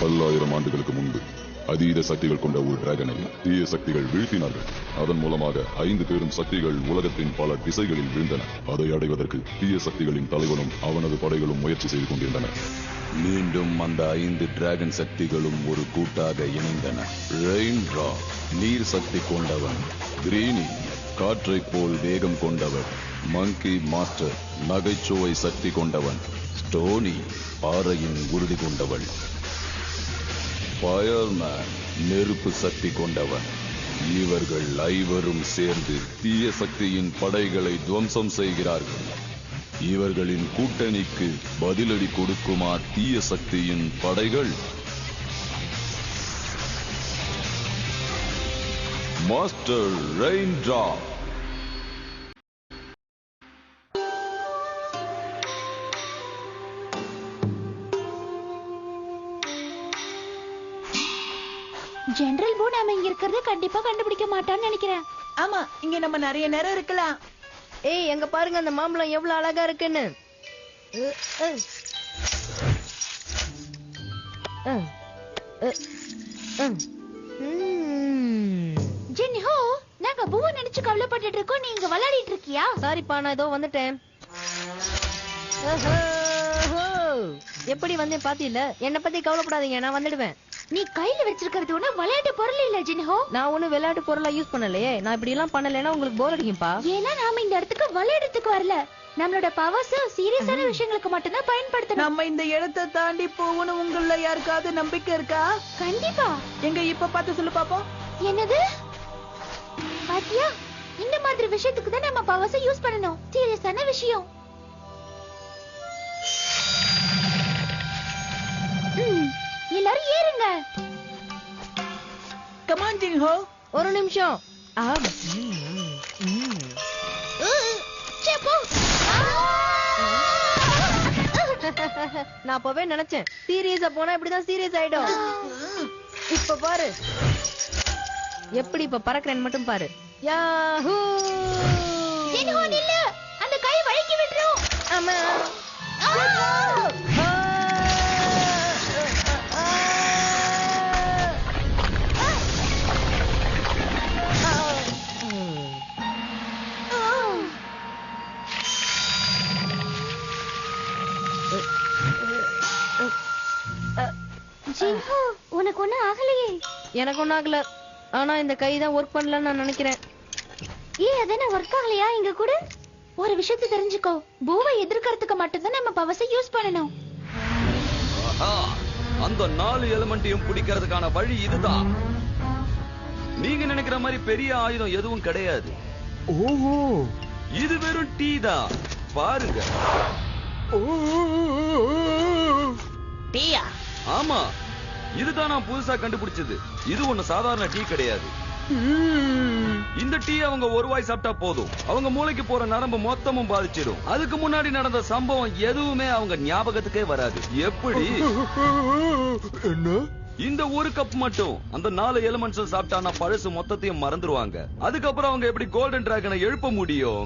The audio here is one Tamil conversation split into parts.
பல்லாயிரம் ஆண்டுகளுக்கு முன்பு அதீத சக்திகள் கொண்ட ஒரு டிராகனை தீய சக்திகள் வீழ்த்தினார்கள். அதன் மூலமாக 5 பெரும் சக்திகள் உலகத்தின் பல திசைகளில் வீழ்ந்தன. அதை அடைவதற்கு தீய சக்திகளின் தலைவனும் அவனது படைகளும் முயற்சி செய்து கொண்டிருந்தன. மீண்டும் அந்த 5 டிராகன் சக்திகளும் ஒரு கூட்டாக இணைந்தன. ரெயின்ட்ரா நீர் சக்தி கொண்டவன், கிரீனி காற்றை போல் வேகம் கொண்டவன், மங்கி மாஸ்டர் நகைச்சுவை சக்தி கொண்டவன், ஸ்டோனி பாறையின் உறுதி கொண்டவள், ஃபயர்மேன் நெருப்பு சக்தி கொண்டவன். இவர்கள் ஐவரும் சேர்ந்து தீய சக்தியின் படைகளை துவம்சம் செய்கிறார்கள். இவர்களின் கூட்டணிக்கு பதிலடி கொடுக்குமா தீய சக்தியின் படைகள்? மாஸ்டர் ரெயின்ட்ரா. ஜெனரல் பூ நாம இங்க இருக்கிறது கண்டிப்பா கண்டுபிடிக்க மாட்டான்னு நினைக்கிறேன். ஆமா, இங்க நம்ம நிறைய நேரம் இருக்கலாம். ஏய், எங்க பாருங்க அந்த மாம்பழம் எவ்வளவு அழகா இருக்குன்னு. ஜின்ஹோ, நாங்க பூவை நினைச்சு கவலைப்பட்டுட்டு இருக்கோம், நீங்க விளையாடிட்டு இருக்கியா? சாரிப்பா, நான் ஏதோ வந்துட்டேன். எப்படி வந்தேன் பாத்தீல? என்ன பத்தி கவலைப்படாதீங்க, நான் வந்துடுவேன். நீ கையில வச்சிருக்கிறது ஒண்ணு விளையாட்டு பொருள் இல்ல ஜின்ஹோ. நான் ஒண்ணு விளையாட்டு பொருளா யூஸ் பண்ணலையே. நான் இப்படி எல்லாம் பண்ணலைன்னா உங்களுக்கு போர் அடிக்கும்பா. ஏன்னா நாம இந்த இடத்துக்கு விளையாடுறதுக்கு வரல. நம்மளோட பவர்ஸ் சீரியஸான விஷயங்களுக்கு மட்டும்தான் பயன்படுத்தணும். நம்ம இந்த இடத்தை தாண்டி போகணும். உங்கள யாருக்காவது நம்பிக்கை இருக்கா? கண்டிப்பா. எங்க இப்ப பார்த்து சொல்லு பாப்போம். என்னது? பாத்தியா, இந்த மாதிரி விஷயத்துக்கு தான் நம்ம பவர்ஸ் யூஸ் பண்ணணும். சீரியஸான விஷயம். எல்லாரும் ஏறுங்க. Come on Jinho. ஒரு நிமிஷம். நான் அப்பவே நினைச்சேன், சீரியஸா போனா இப்படிதான் சீரியஸ் ஆயிடும். இப்ப பாரு எப்படி இப்ப பறக்கிறேன்னு மட்டும் பாரு. யாஹூ! ஜின்ஹோ நில்லு, அந்த கை வழுக்கி விட்டுரும். ஆமா. ஜின்ஹோ, உனக்கு ஒண்ணு ஆகலையே? எனக்கு ஒண்ணு ஆகல. ஆனா இந்த கை தான் ஒர்க் பண்ணலன்னு நான் நினைக்கிறேன். அதென்ன ஒர்க் ஆகலையா? இங்க கூட ஒரு விஷயத்தை தெரிஞ்சுக்கோ. பூவை எதிர்க்கிறதுக்கு மட்டும்தான் நம்ம பவர்ஸை யூஸ் பண்ணணும். அந்த 4 எலிமெண்ட்டையும் பிடிக்கிறதுக்கான வழி இதுதான். நீங்க நினைக்கிற மாதிரி பெரிய ஆயுதம் எதுவும் கிடையாது. ஓஹோ, இது வெறும் டீ தான். பாருங்க. டீயா? ஆமா, இதுதான் நான் புதுசா கண்டுபிடிச்சது. இது ஒண்ணு சாதாரண டீ கிடையாது. இந்த டீ அவங்க ஒரு வாய் சாப்பிட்டா போதும், அவங்க மூளைக்கு போற நரம்பு மொத்தமும் பாதிச்சிடும். அதுக்கு முன்னாடி நடந்த சம்பவம் எதுவுமே அவங்க ஞாபகத்துக்கே வராது. எப்படி? என்ன? இந்த ஒரு கப் மட்டும் அந்த 4 எலிமெண்ட்ஸ் சாப்பிட்டானா பழசு மொத்தத்தையும் மறந்துருவாங்க. அதுக்கப்புறம் அவங்க எப்படி கோல்டன் டிராகனை எழுப்ப முடியும்?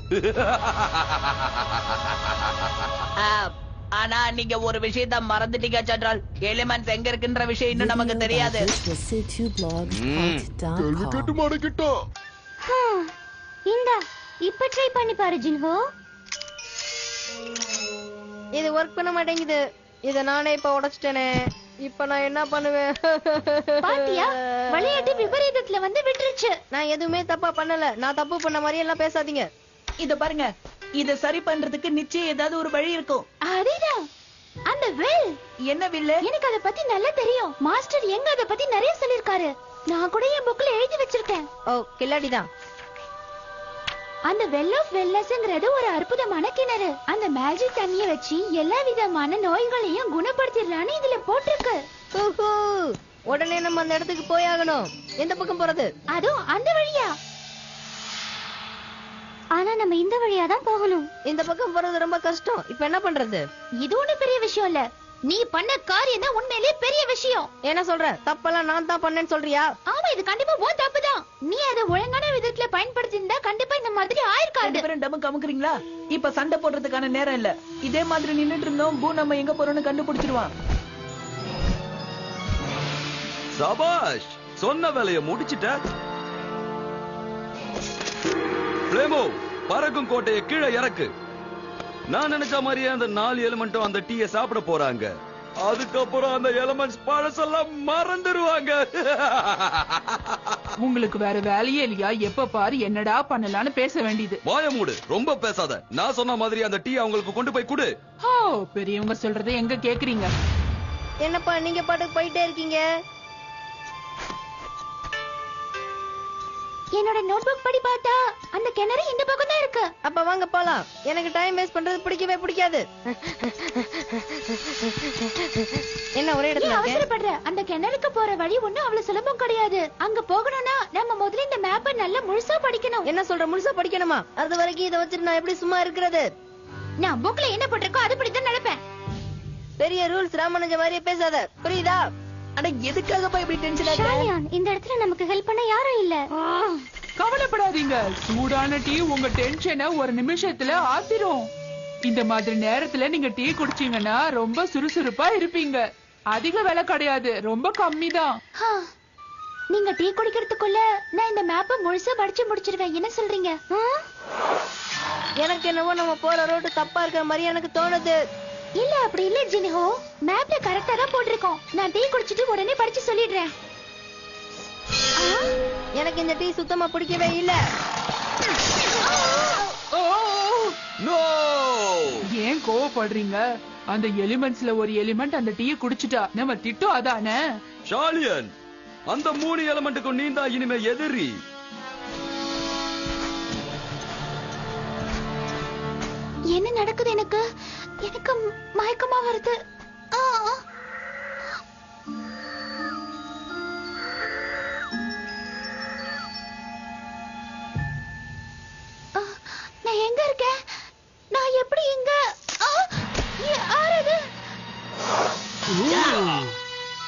ஆனா நீங்க ஒரு விஷயத்த மறந்துட்டீங்க ஜெனரல். எலிமெண்ட்ஸ் எங்க இருக்குன்ற விஷயம் இன்னும் நமக்கு தெரியாது. இந்த இப்ப ட்ரை பண்ணி பாரு ஜின்ஹோ. இது ஒர்க் பண்ண மாட்டேங்குது. இத நானே இப்ப உடைச்சிட்டேனே. இப்ப நான் என்ன பண்ணுவேன்? பாத்தியா, விளையாட்டு விபரீதத்துல வந்து விட்டுருச்சு. நான் எதுவுமே தப்பா பண்ணல. நான் தப்பு பண்ண மாதிரி எல்லாம் பேசாதீங்க. இத பாருங்க, இத சரி பண்றதுக்கு நிச்சயம் ஏதாவது ஒரு வழி இருக்கும். அதேதான், அந்த வில். என்ன வில்? எனக்கு அத பத்தி நல்லா தெரியும். மாஸ்டர் எங்க அத பத்தி நிறைய சொல்லிருக்காரு. நான் கூட என் புக்ல எழுதி வச்சிருக்கேன். ஓ, கில்லாடிதான். அந்த வெல் ஆஃப் வெல்னஸ்ங்கிறது ஒரு அற்புதமான கிணறு. அந்த மேஜிக் தண்ணிய வச்சு எல்லா விதமான நோய்களையும் குணப்படுத்திடலான்னு இதுல போட்டிருக்கு. உடனே நம்ம அந்த இடத்துக்கு போயாகணும். எந்த பக்கம் போறது? அதுவும் அந்த வழியா? ஆனா நம்ம இந்த வழியா தான் போகணும். இந்த பக்கம் போறது ரொம்ப கஷ்டம். இப்ப என்ன பண்றது? இது ஒண்ணு பெரிய விஷயம் இல்ல. நீ பண்ண காரியம் தான் உண்மையிலேயே பெரிய விஷயம். என்ன சொல்ற? தப்பெல்லாம் நான் தான் பண்ணேன்னு சொல்றியா? ஆமா, இது கண்டிப்பா உன் தப்புதான். நீ அதை ஒழுங்கான விதத்துல பயன்படுத்தியிருந்தா கண்டிப்பா இந்த மாதிரி ஆயிருக்காது. டமுக்கு அமுக்குறீங்களா? இப்ப சண்டை போடுறதுக்கான நேரம் இல்ல. இதே மாதிரி நின்னுட்டு இருந்தோம், பூ நம்ம எங்க போறோம்னு கண்டுபிடிச்சிருவான். சபாஷ், சொன்ன வேலையை முடிச்சிட்ட. பிளேமோ, பறக்கும் கோட்டையை கீழே இறக்கு. நான் நினைச்ச மாதிரியே அந்த 4 எலிமெண்ட்டும் அந்த டீயை சாப்பிட போறாங்க. அதுக்கப்புறம் அந்த எலிமெண்ட்ஸ் பழசெல்லாம் மறந்துடுவாங்க. உங்களுக்கு வேற வேலையே இல்லையா? எப்ப பாரு என்னடா பண்ணலாம்னு பேச வேண்டியது. வாய மூடு, ரொம்ப பேசாத. நான் சொன்ன மாதிரி அந்த டீ அவங்களுக்கு கொண்டு போய் கொடு. ஓ, பெரியவங்க சொல்றதை எங்க கேக்குறீங்க? என்னப்பா நீங்க பாட்டுக்கு போயிட்டே இருக்கீங்க? என்னோட நோட்புக் படி பார்த்தா அந்த கிணறு இந்த பக்கம் தான் இருக்கு. அப்ப வாங்க போலாம். எனக்கு டைம் வேஸ்ட் பண்றது பிடிக்கவே பிடிக்காது. என்ன ஒரே இடத்துல இருக்க? அவசரப்படுற. அந்த கிணறுக்கு போற வழி ஒண்ணும் அவ்வளவு சுலபம் கிடையாது. அங்க போகணும்னா நம்ம முதல்ல இந்த மேப்பை நல்லா முழுசா படிக்கணும். என்ன சொல்ற? முழுசா படிக்கணுமா? அது வரைக்கும் இதை வச்சுட்டு நான் எப்படி சும்மா இருக்கிறது? நான் புக்ல என்ன போட்டிருக்கோ அதுபடிதான் நடப்பேன். பெரிய ரூல்ஸ் ராமனுஜ மாதிரியே பேசாத, புரியுதா? அட எதுக்காகப்பா இப்படி டென்ஷன் ஆகுற? ஷாலியான், இந்த இடத்துல நமக்கு ஹெல்ப் பண்ண யாரும் இல்ல. கவலைப்படாதீங்க, சூடான டீ உங்க டென்ஷனை ஒரு நிமிஷத்துல ஆத்திரும். இந்த மாதிரி நேரத்துல நீங்க டீ குடிச்சீங்கன்னா ரொம்ப சுறுசுறுப்பா இருப்பீங்க. அதிக விலை கிடையாது, ரொம்ப கம்மி தான். நீங்க டீ குடிக்கிறதுக்குள்ள நான் இந்த மேப்பை முழுசா படிச்சு முடிச்சிருவேன். என்ன சொல்றீங்க? எனக்கு என்னவோ நம்ம போற ரோடு தப்பா இருக்கிற மாதிரி எனக்கு தோணுது. இல்ல அப்படி இல்ல ஜினிஹோ, மேப்ல கரெக்டா தான் போட்டிருக்கோம். நான் டீ குடிச்சிட்டு உடனே படிச்சு சொல்லிடுறேன். எனக்கு இந்த டீ சுத்தமா பிடிக்கவே இல்ல. ஓ, நோ! ஏன் கோவப்படுறீங்க? அந்த எலிமெண்ட்ஸ்ல ஒரு எலிமெண்ட் அந்த டீயை குடிச்சிட்டா நம்ம திட்டம் அதானே? ஷாலியன், அந்த 3 எலிமெண்ட்டுக்கும் நீ தான் இனிமே எதிரி. என்ன நடக்குது? எனக்கு எனக்கு மயக்கமா வருது. நான் எங்க இருக்கேன்? நான் எப்படி இங்க? யாரது?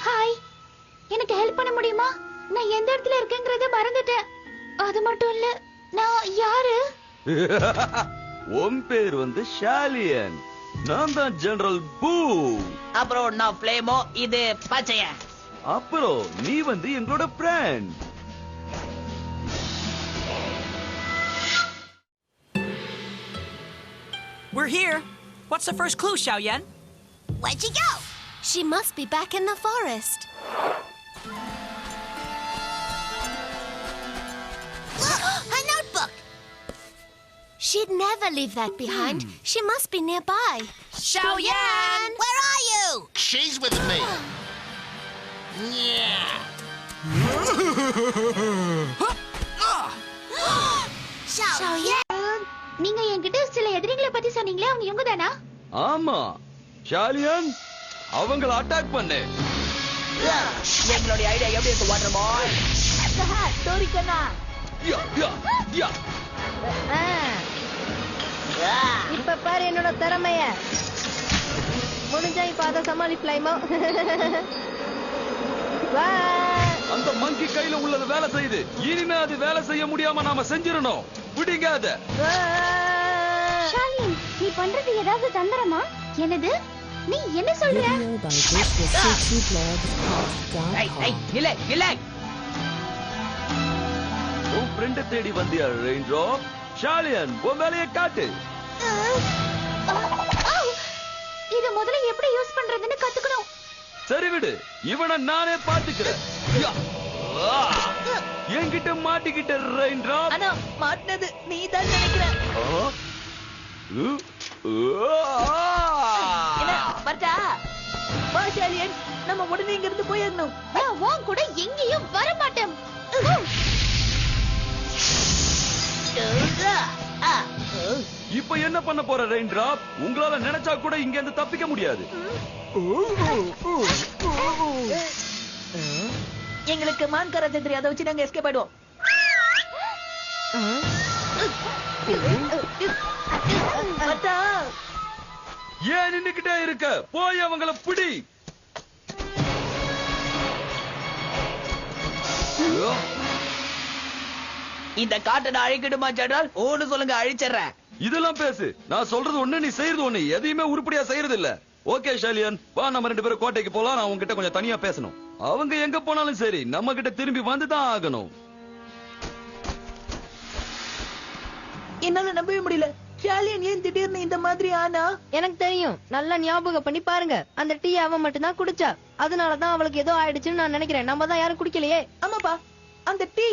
ஹாய், எனக்கு ஹெல்ப் பண்ண முடியுமா? நான் எந்த இடத்துல இருக்கேங்கிறத மறந்துட்டேன். அது மட்டும் இல்ல, நான் யாரு? உன் பேர் வந்து ஷாலியன். நான் தான் ஜெனரல் பூ. அப்புறம் நான் பிளேமோ, இது பச்சைய. அப்புறம் நீ வந்து எங்களோட friend. We're here. What's the first clue, Xiaoyan? Where'd she go? She must be back in the forest. Her notebook! She'd never leave that behind. She must be nearby. Xiaoyan! Where are you? She's with me. Yeah. Xiaoyan! நீங்க என்கிட்ட சில எதிரிகளை பத்தி சொன்னீங்களே, அவங்க இவங்க தானா? ஆமா ஷாலியன், அவங்கள அட்டாக் பண்ணு. எங்களுடைய ஐடியா எப்படி இருக்கு வாட்டர் பாய்? தோரிக்கண்ணா, யா யா யா. இப்ப பாரு என்னோட திறமைய. முடிஞ்சா இப்ப அதை சமாளிக்கலாமா? அந்த மங்கி கையில உள்ளது வேலை செய்யுது. இனிமே அது வேலை செய்ய முடியாம நாம செஞ்சிரணும். விடுங்காத. ஷாலின், நீ பண்றது ஏதாவது தந்திரமா? என்னது? நீ என்ன சொல்ற? இல்ல இல்ல, உன் ஃப்ரெண்ட தேடி வந்தியா ரெயின்ட்ரோ? ஷாலியன், உன் வேலையை காட்டு. இத முதல்ல எப்படி யூஸ் பண்றதுன்னு கத்துக்கணும். சரி விடு, இவனை நானே பாத்துக்கிறேன். யா. என்கிட்ட மாட்டிக்கிட்ட ரெயின்ட்ரோ. ஆனா மாட்டினது நீ தான் நினைக்கிறேன். என்ன பர்டா? வா ஷாலியன், நம்ம உடனே இங்க இருந்து போயிடணும். நான் உன் கூட எங்கேயும் வர மாட்டேன். இப்ப என்ன பண்ண போற ரெயின்ட்ராப்? உங்களால நினைச்சா கூட இங்க இருந்து தப்பிக்க முடியாது. எங்களுக்கு மான் கராத்தே தெரியும், அதை வச்சு நாங்க எஸ்கேப் ஆயிடுவோம். பர்டா, ஏன் நின்னுக்கிட்டே இருக்க? போய் அவங்கள பிடி. இந்த காட்டை நான் அழிக்கணுமா ஜெனரல்? ஓடு சொல்லுங்க, அழிச்சிடுறேன். இதெல்லாம் பேசு. நான் சொல்றது ஒண்ணு, நீ செய்யறது ஒண்ணு. எதையுமே உருப்படியா செய்யறது இல்ல. ஓகே ஷாலியன், வா நம்ம 2 பேரும் கோட்டைக்கு போலாம். நான் உன்கிட்ட கொஞ்சம் தனியா பேசணும். அவங்க எங்க போனாலும் சரி, நம்ம கிட்ட திரும்பி வந்துதான் ஆகணும். என்னால நம்பவே முடியல. ஷாலியன் ஏன் திடீர்னு இந்த மாதிரி ஆனா? எனக்கு தெரியும். நல்லா ஞாபகம் பண்ணி பாருங்க. அந்த டீ அவ மட்டும் தான் குடிச்சா. அதனாலதான் அவளுக்கு ஏதோ ஆயிடுச்சுன்னு நான் நினைக்கிறேன். நம்ம தான் யாரும் குடிக்கலையே. ஆமாப்பா, அந்த டீ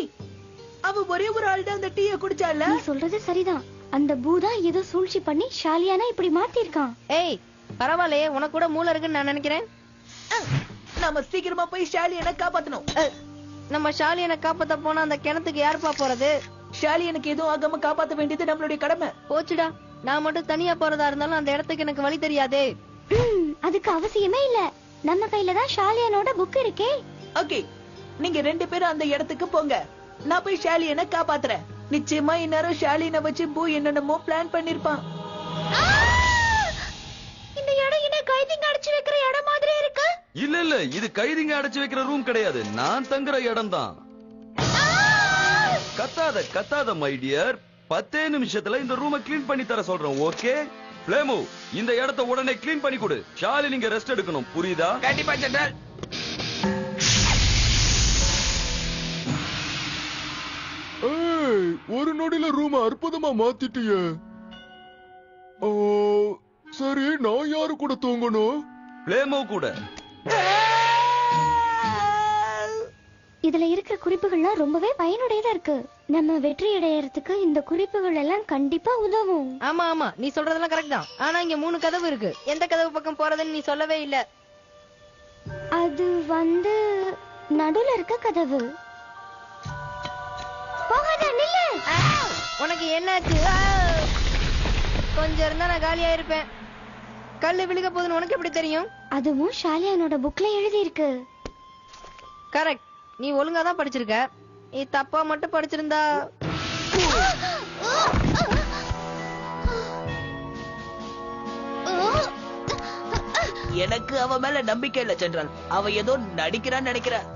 அவ ஒரே ஒரு ஆள் தான் அந்த டீயை குடிச்சால. நீ சொல்றது சரிதான். அந்த பூதா ஏதோ சூழ்ச்சி பண்ணி ஷாலியானா இப்படி மாத்திருக்கான். ஏய், பரவாயில்லையே, உனக்கு கூட மூளை இருக்குன்னு நான் நினைக்கிறேன். நாம சீக்கிரமா போய் ஷாலியனை காப்பாத்தணும். நம்ம ஷாலியனை காப்பாத்த போனா அந்த கிணத்துக்கு யாருப்பா போறது? ஷாலியனுக்கு எதுவும் ஆகாம காப்பாத்த வேண்டியது நம்மளுடைய கடமை. போச்சுடா, நான் மட்டும் தனியா போறதா இருந்தாலும் அந்த இடத்துக்கு எனக்கு வழி தெரியாதே. அதுக்கு அவசியமே இல்ல. நம்ம கையில தான் ஷாலியனோட புக் இருக்கே. ஓகே, நீங்க 2 பேரும் அந்த இடத்துக்கு போங்க. நான் போய் ஷாலியனை காப்பாத்துறேன். நிச்சயமா இந்நேரம் ஷாலியனை வச்சு பூ என்னென்னமோ பிளான் பண்ணிருப்பான். இந்த இடம் என்ன கைதிங்க அடைச்சு வைக்கிற இடம் மாதிரி இருக்கு? இல்ல, இது கைதிங்க அடைச்சு வைக்கிற ரூம் கிடையாது. நான் தங்குற இடம் தான். கத்தாத மை டியர். 10 நிமிஷத்துல இந்த ரூமை கிளீன் பண்ணி தர சொல்றேன். ஓகே பிளேமு, இந்த இடத்தை உடனே கிளீன் பண்ணி கொடு. ஷாலி நீங்க ரெஸ்ட் எடுக்கணும், புரியுதா? கண்டிப்பா ஜெனரல். ஏய், ஒரு நொடியில ரூம அற்புதமா மாத்திட்டியே. ஓ, சரி, நான் யாரு கூட தூங்கணும்? பிளேமு கூட. இதுல இருக்கிற குறிப்புகள்லாம் ரொம்பவே பயனுடையதா இருக்கு. நம்ம வெற்றி அடையறதுக்கு இந்த குறிப்புகள் எல்லாம் கண்டிப்பா உதவும். ஆமா ஆமா, நீ சொல்றதெல்லாம் கரெக்ட் தான். ஆனா இங்க 3 கதவு இருக்கு. எந்த கதவு பக்கம் போறதுன்னு நீ சொல்லவே இல்ல. அது நடுவுல இருக்க கதவு. போகாத, நில்லு. உனக்கு என்னாச்சு? கொஞ்சம் இருந்தா நான் காலியா இருப்பேன். கல்லு விழுக போகுதுன்னு உனக்கு எப்படி தெரியும்? அதுவும் ஷாலியானோட புக்ல எழுதி இருக்கு. கரெக்ட், நீ ஒழுங்கா தான் படிச்சிருக்க. நீ தப்பா மட்டும் படிச்சிருந்தா. எனக்கு அவ மேல நம்பிக்கை இல்ல ஜெனரல். அவ ஏதோ நடிக்கிறான்னு நினைக்கிறேன்.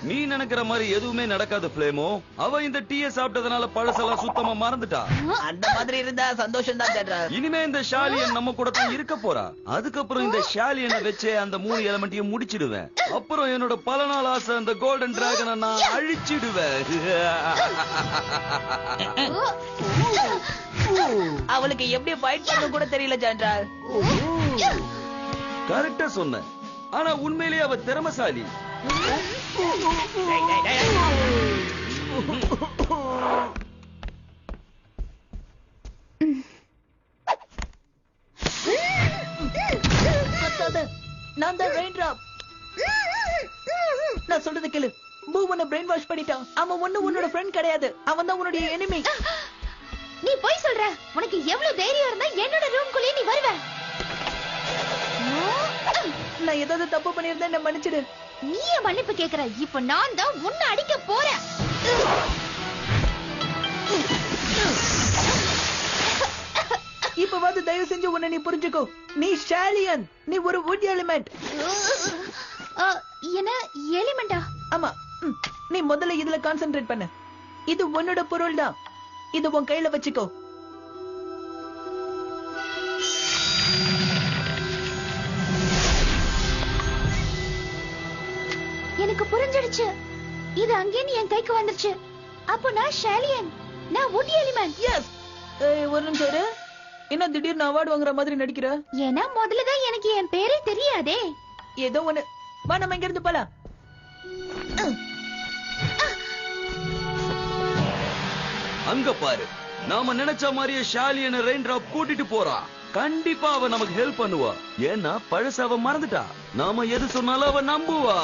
நீ நினைக்கிற மாதிரி எதுவுமே நடக்காது பிளேமோ. அவ இந்த டீயை சாப்பிட்டதுனால பழசெல்லாம் சுத்தமா மறந்துட்டா. அந்த மாதிரி இருந்தா சந்தோஷம் தான் ஜெனரல். இனிமே இந்த ஷாலியன் நம்ம கூட தான் இருக்க போறா. அதுக்கப்புறம் இந்த ஷாலியனை வச்சே அந்த 3 எலமெண்ட்டையும் முடிச்சிடுவேன். அப்புறம் என்னோட பல நாள் ஆசை அந்த கோல்டன் டிராகனை நான் அழிச்சிடுவேன். அவளுக்கு எப்படி ஃபைட் பண்ண கூட தெரியல ஜெனரல். கரெக்டா சொன்ன. ஆனா உண்மையிலேயே அவ திறமைசாலி. நான் தான் ரெயின் டிராப். நான் சொல்றது கேளு. பூ உன்னை பிரெயின் வாஷ் பண்ணிட்டான். அவன் உன்னோட ஃப்ரெண்ட் கிடையாது. அவன் தான் உன்னுடைய எனிமி. நீ போய் சொல்ற. உனக்கு எவ்வளவு தைரியம் இருந்தா என்னோட ரூம்குள்ளே நீ வருவ? நான் ஏதாவது தப்பு பண்ணியிருந்தா என்ன மன்னிச்சிடு. நீயே மன்னிப்பு கேக்குற. இப்ப நான் தான் உன்னை அடிக்க போறேன். இப்ப தயவு செஞ்சு உன்னை நீ புரிஞ்சுக்கோ. நீ ஷாலியன். நீ ஒரு வுட் எலிமெண்ட். என்ன எலிமெண்டா? ஆமா. நீ முதல்ல இதுல கான்சென்ட்ரேட் பண்ணு. இது உன்னோட பொருள் தான். இது உன் கையில வச்சுக்கோ. எனக்கு புரிஞ்சிடுச்சு. இது அங்கே என் கைக்கு வந்துருச்சு. அப்போ நான் ஷாலியன். நான் வுட் எலிமெண்ட். எஸ். ஒரு நிமிஷம் இரு. என்ன திடீர்னு அவார்டு வாங்குற மாதிரி நடிக்கிற? ஏன்னா முதல்லதான் எனக்கு என் பேரே தெரியாதே. ஏதோ ஒண்ணு. வா நம்ம இங்க இருந்து போலாம். அங்க பாரு, நாம நினைச்ச மாதிரியே ஷாலியனை ரெயின் டிராப் கூட்டிட்டு போறா. கண்டிப்பா அவ நமக்கு ஹெல்ப் பண்ணுவா. ஏன்னா பழச அவ மறந்துட்டா. நாம எது சொன்னாலும் அவ நம்புவா.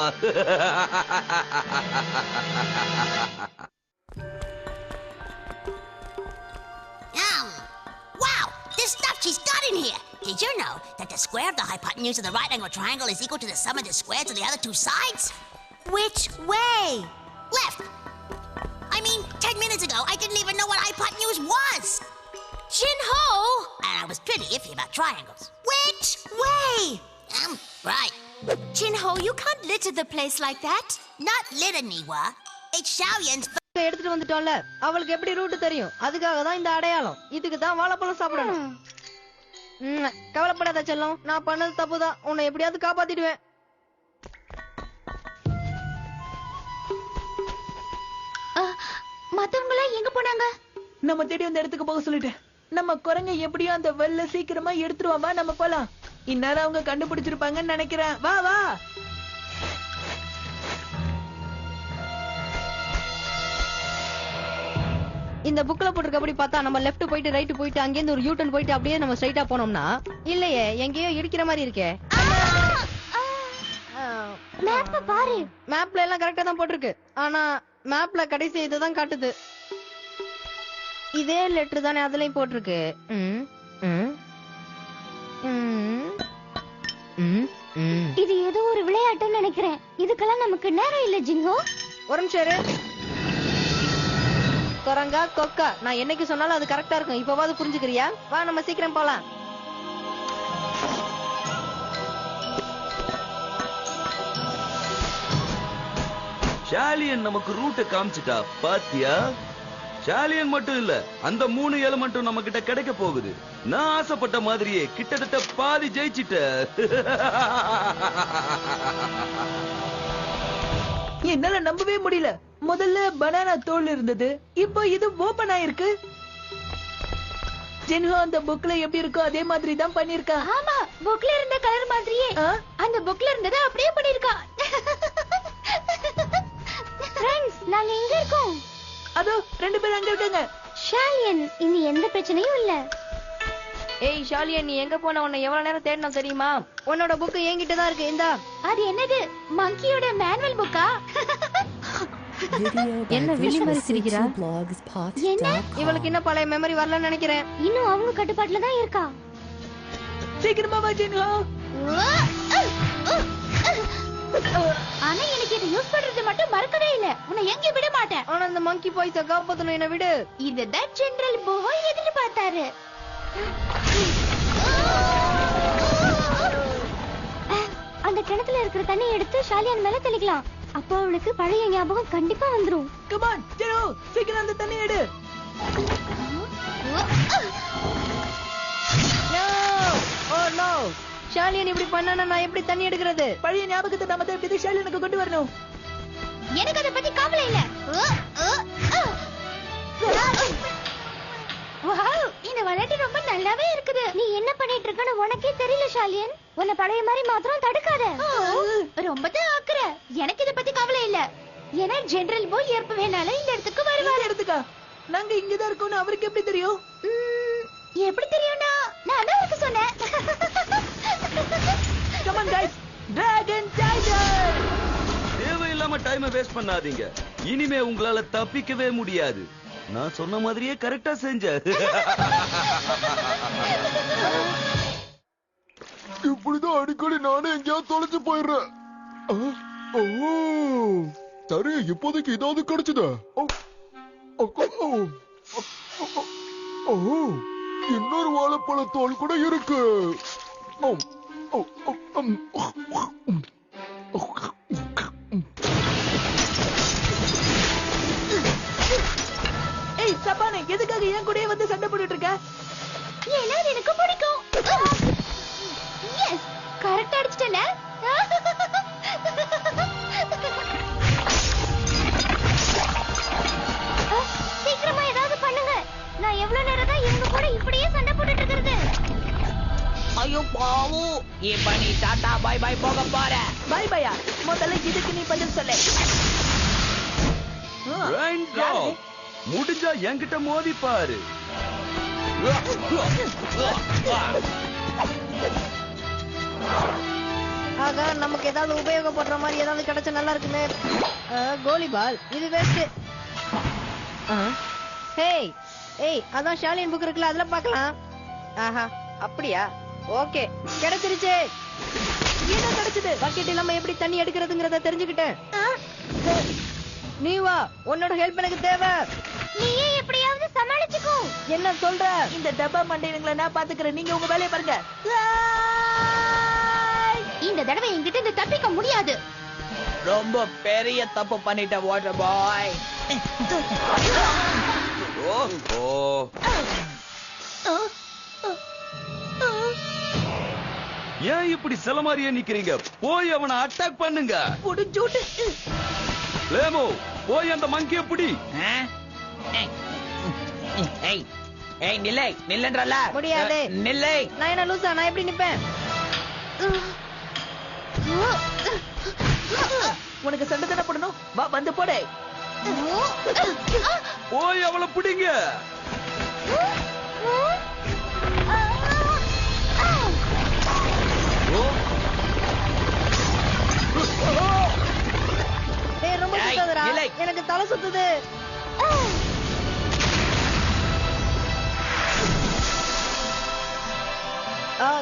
Wow, this stuff she's got in here. Did you know that the square of the hypotenuse of the right angle triangle is equal to the sum of the squares of the other 2 sides? Which way? Left. I mean, 10 minutes ago, I didn't even know what hypotenuse was. Jinho! And I was pretty iffy about triangles. Which way? Right. Jinho, you can't litter the place like that. Not litter, Niwa. It's Xiaoyan's... எடுத்துட்டு வந்துட்டோம்ல, அவளுக்கு எப்படி ரூட் தெரியும்? அதுக்காக தான் இந்த அடையாளம். இதுக்கு தான் வாழைப்பழம் சாப்பிடணும். கவலைப்படாத செல்லம், நான் பண்ணது தப்புதான். உன்னை எப்படியாவது காப்பாத்திடுவேன். மத்தவங்களா எங்க போனாங்க? நம்ம தேடி அந்த இடத்துக்கு போக சொல்லிட்டேன். நம்ம குரங்க எப்படியும் அந்த வெள்ள சீக்கிரமா எடுத்துருவான். வா நம்ம போலாம். இந்நேரம் அவங்க கண்டுபிடிச்சிருப்பாங்கன்னு நினைக்கிறேன். வா வா. இந்த புக்ல போட்டிருக்கபடி பார்த்தா நம்ம லெஃப்ட் போயிட்டு ரைட் போயிட்டு அங்கேருந்து ஒரு யூ-டர்ன் போயிட்டு அப்படியே நம்ம ஸ்ட்ரைட்டா போனோம்னா இல்லையே, எங்கேயோ இடிக்கிற மாதிரி இருக்கே. மேப்ப பாரு. மேப்ல எல்லாம் கரெக்டா தான் போட்டிருக்கு. ஆனா மேப்ல கடைசி இதுதான் காட்டுது. இதே லெட்டர் தானே அதுலயும் போட்டிருக்கு. இது ஏதோ ஒரு விளையாட்டுன்னு நினைக்கிறேன். இதுக்கெல்லாம் நமக்கு நேரம் இல்ல ஜிங்கோ. ஒரு நிமிஷம் இரு. குரங்கா கொக்கா, நான் என்னைக்கு சொன்னாலும் அது கரெக்டா இருக்கும். இப்பவாது புரிஞ்சுக்கிறியா? வா நம்ம சீக்கிரம் போலாம். ஷாலியன் நமக்கு ரூட்டை காமிச்சிட்டா பாத்தியா? ஷாலியன் மட்டும் இல்ல, அந்த 3 எலிமெண்ட்டும் நம்ம கிட்ட கிடைக்க போகுது. நான் ஆசைப்பட்ட மாதிரியே கிட்டத்தட்ட பாதி ஜெயிச்சிட்ட. என்னால நம்பவே முடியல. முதல்ல பனானா தோல் இருந்தது, இப்போ இது ஓபன் ஆயிருக்கு. ஜென்ஹோ அந்த புக்ல எப்படி இருக்கோ அதே மாதிரி தான் பண்ணிருக்கா. ஆமா, புக்ல இருந்த கலர் மாதிரியே அந்த புக்ல இருந்ததை அப்படியே பண்ணிருக்கா. ஃப்ரெண்ட்ஸ், நாங்க எங்க இருக்கோம்? அதோ 2 பேர் அங்க இருக்காங்க. ஷாலியன், இனி எந்த பிரச்சனையும் இல்ல. ஏய் ஷாலியன், நீ எங்க போன? உன்னை எவ்வளவு நேரம் தேடணும் தெரியுமா? உன்னோட புக் என்கிட்ட தான் இருக்கு. இந்தா. அது என்னது? மங்கியோட மேனுவல் புக்கா? என்ன வில்லி மாதிரி சிரிக்கிறா? என்ன? இவளுக்கு இன்னும் பழைய மெமரி வரலன்னு நினைக்கிறேன். இன்னும் அவங்க கட்டுப்பாட்டுல தான் இருக்கா. சீக்கிரமா வா ஜென்ஹோ. ஆனா எனக்கு இதை யூஸ் பண்றது மட்டும் மறக்கவே இல்ல. உன்னை எங்க விட மாட்டேன். ஆனா அந்த மங்கி பாய்ஸ காப்பாத்தணும், என்ன விடு. இதுதான் ஜெனரல் போய் எதிர்பார்த்தாரு. அந்த கிணத்துல இருக்கிற தண்ணி எடுத்து ஷாலியன் மேல தெளிக்கலாம். அப்போ அவளுக்கு பழைய ஞாபகம் கண்டிப்பா வந்துரும். கம் ஆன் ஜெனோ, சீக்கிரம் அந்த தண்ணி எடு. No, oh no. ஷாலியன் இப்படி பண்ணானா நான் எப்படி தண்ணி எடுக்கிறது? பழைய ஞாபகத்தை நம்ம எப்படி ஷாலியனுக்கு கொண்டு வரணும்? எனக்கு அதை பத்தி கவலை இல்ல. வாவ், இந்த விளையாட்டு ரொம்ப நல்லாவே இருக்குது. நீ என்ன பண்ணிட்டு இருக்கன்னு உனக்கே தெரியல ஷாலியன். உன்னை பழைய மாதிரி மாத்திரம் தடுக்காத. ரொம்ப தான் ஆக்குற. எனக்கு இத பத்தி கவலை இல்ல. ஏன்னா ஜெனரல் போய் எப்ப வேணாலும் இந்த இடத்துக்கு வருவாரு. எடுத்துக்கா. நாங்க இங்கதான் இருக்கோம்னு அவருக்கு எப்படி தெரியும்? எப்படி தெரியும்னா நான் தான் அவருக்கு சொன்னேன். Come on guys, dragon tiger. தேவையில்லாம டைமை வேஸ்ட் பண்ணாதீங்க. இனிமே உங்களால தப்பிக்கவே முடியாது. நான் சொன்ன மாதிரியே கரெக்டா செஞ்ச. இப்படிதான் அடிக்கடி நானே எங்கேயாவது தொலைச்சு போயிடுறேன். சரி, இப்போதைக்கு ஏதாவது கிடைச்சதா? இன்னொரு வாழைப்பழ தோல் கூட இருக்கு. ஏய் சபானே, எதுக்காக என் கூடயே வந்து சண்டை போட்டுட்டு இருக்க? ஏன்னா எனக்கு பிடிக்கும். எஸ், கரெக்ட்டா அடிச்சிட்டல. சீக்கிரமா ஏதாவது பண்ணுங்க. நான் எவ்வளவு நேரம் தான் இவங்க கூட இப்படியே சண்டை போட்டுட்டு இருக்கிறது? ஐயோ பாவம், இப்ப நீ டாடா பை பை போக போற. பை பையா? முதல்ல இதுக்கு நீ பதில் சொல்லு. முடிஞ்சா என்கிட்ட மோதி பாரு. ஆக நமக்கு ஏதாவது உபயோகப்படுற மாதிரி ஏதாவது கிடைச்சா நல்லா இருக்குமே. கோலிபால், இது வேஸ்ட். ஹேய் ஏய், அதான் ஷாலியன் புக் இருக்குல்ல, அதுல பார்க்கலாம். ஆஹா, அப்படியா? ஓகே, கிடைச்சிருச்சு. என்ன கிடைச்சது? பக்கெட் இல்லாம எப்படி தண்ணி எடுக்கிறதுங்கறத தெரிஞ்சுக்கிட்டேன். நீ வா, உன்னோட ஹெல்ப் எனக்கு தேவை. நீயே எப்படியாவது சமாளிச்சுக்கோ. என்ன சொல்ற? இந்த டப்பா மண்டையங்களை நான் பாத்துக்கிறேன். நீங்க உங்க வேலையை பாருங்க. இந்த தடவை என்கிட்ட இந்த தப்பிக்க முடியாது. ரொம்ப பெரிய தப்பு பண்ணிட்ட வாட்டர் பாய். ஏன் இப்படி சில மாதிரியே நிக்கிறீங்க? போய் அவனை அட்டாக் பண்ணுங்க. புடிச்சூட்டு. லேமோ, போய் அந்த மங்கிய புடி. ஏய் நில்லை, நில்லன்றல. முடியாது. நில்லை. நான் என்ன லூசா? நான் எப்படி நிப்பேன்? உனக்கு சண்டை தானே போடணும். வா வந்து போடு. போய் அவளை பிடிங்க. டேய் ரொம்ப சுத்தாதடா. நில்லை. எனக்கு தலை சுத்துது.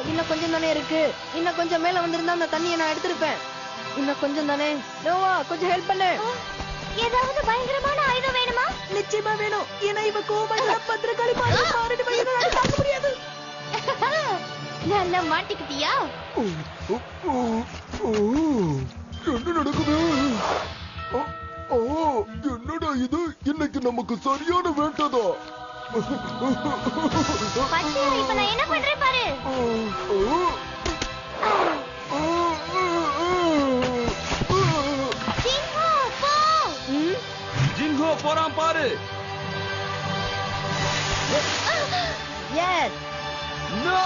இன்னும் கொஞ்சம் தானே இருக்கு. இன்னும் கொஞ்சம் மேல வந்திருந்தா அந்த தண்ணியை நான் எடுத்திருப்பேன். இன்னும் கொஞ்சம் தானே. நோவா கொஞ்சம் ஹெல்ப் பண்ணு. ஏதாவது பயங்கரமான ஆயுதம் வேணுமா? நிச்சயமா வேணும். ஏன்னா இவ கோபமா பத்திரக்காளி மாதிரி மாறிடுவா. என்னால தாங்க முடியாது. நல்லா மாட்டிக்கிட்டியா? என்ன நடக்குது? என்னடா இது? இன்னைக்கு நமக்கு சரியான வேட்டதா? பச்சையா, இப்ப நான் என்ன பண்றேன் பாரு. சின்ஹோ, போ. ஜின்ஹோ போறான் பாரு. எஸ். நோ.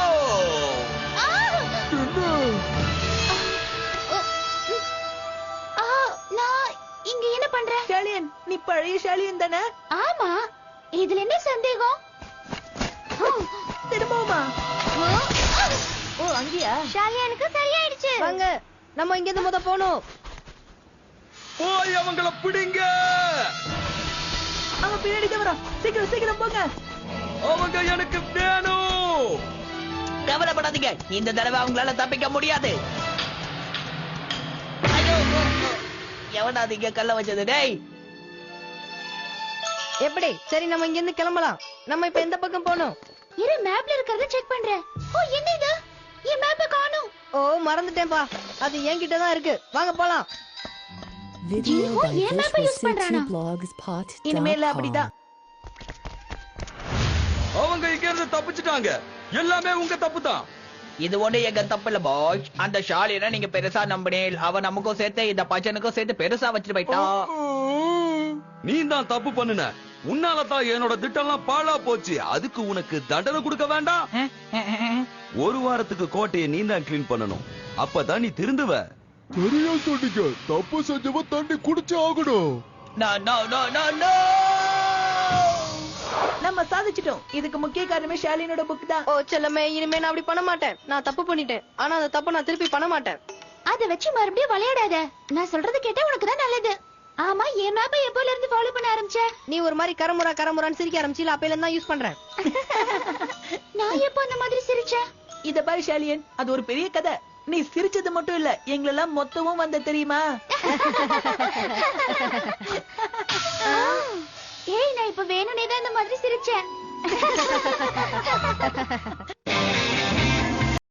நான் இங்க என்ன பண்றேன்? ஷாலியன், நீ பழைய ஷாலியன் தானே? ஆமா, இதுல என்ன சந்தேகம்? திரும்பவுமா? ஓ அங்கயா? ஷாலியனுக்கு சரியாயிடுச்சு. வாங்க நம்ம இங்க இருந்து முத போணும். போய் அவங்கள பிடிங்க. அவன் பின்னாடி தான் வரான். சீக்கிரம் சீக்கிரம் போங்க. அவங்க எனக்கு வேணும். கவலைப்படாதீங்க, இந்த தடவை அவங்களால தப்பிக்க முடியாது. எவனா நீங்க கல்ல வச்சது? டேய் எப்படி? சரி நம்ம இங்க இருந்து கிளம்பலாம். நம்ம இப்ப எந்த பக்கம் போகணும்? இரு, மேப்ல இருக்கறத செக் பண்றேன். ஓ, என்ன இது? என் மேப்பை காணோம். ஓ மறந்துட்டேன்பா. அது என்கிட்ட தான் இருக்கு. வாங்க போலாம். ஜின்ஹோ என் மேப்பை யூஸ் பண்றானா? இனிமேல அப்படிதான். அவங்க இங்க இருந்து தப்பிச்சிட்டாங்க. எல்லாமே உங்க தப்பு தான். இது ஒண்ணு எங்க தப்பு இல்ல பாய். அந்த ஷாலியனை நீங்க பெருசா நம்பினேன். அவன் நமக்கும் சேர்த்து இந்த பச்சனுக்கும் சேர்த்து பெருசா வச்சுட்டு போயிட்டான். நீ தான் தப்பு பண்ணுன. உன்னால தான் என்னோட திட்டம்லாம் பாழா போச்சு. அதுக்கு உனக்கு தண்டனை கொடுக்க வேண்டாம். ஒரு வாரத்துக்கு கோட்டையை நீ தான் கிளீன் பண்ணணும். அப்பதான் நீ திருந்துவ. சரியா சொன்னீங்க. தப்பு செஞ்சவ தண்ணி குடிச்சு ஆகணும். நம்ம சாதிச்சிட்டோம். இதுக்கு முக்கிய காரணமே ஷாலியனோட புக் தான். ஓ செல்லமே, இனிமே நான் அப்படி பண்ண மாட்டேன். நான் தப்பு பண்ணிட்டேன். ஆனா அந்த தப்பை நான் திருப்பி பண்ண மாட்டேன். அத வச்சு மறுபடியும் விளையாடாத. நான் சொல்றது கேட்டா உனக்கு தான் நல்லது. ஆமா, என் மேப்பை எப்போல இருந்து ஃபாலோ பண்ண ஆரம்பிச்ச? நீ ஒரு மாதிரி கரமுரான்னு சிரிக்க ஆரம்பிச்சில. அப்பையில இருந்து தான் யூஸ் பண்றேன். நான் எப்போ அந்த மாதிரி சிரிச்சேன்? இத பாரு ஷாலியன், அது ஒரு பெரிய கதை. நீ சிரிச்சது மட்டும் இல்ல, எங்களெல்லாம் மொத்தமும் வந்த தெரியுமா? ஏய், நான் இப்ப வேணும்னே தான் இந்த மாதிரி சிரிச்சேன்.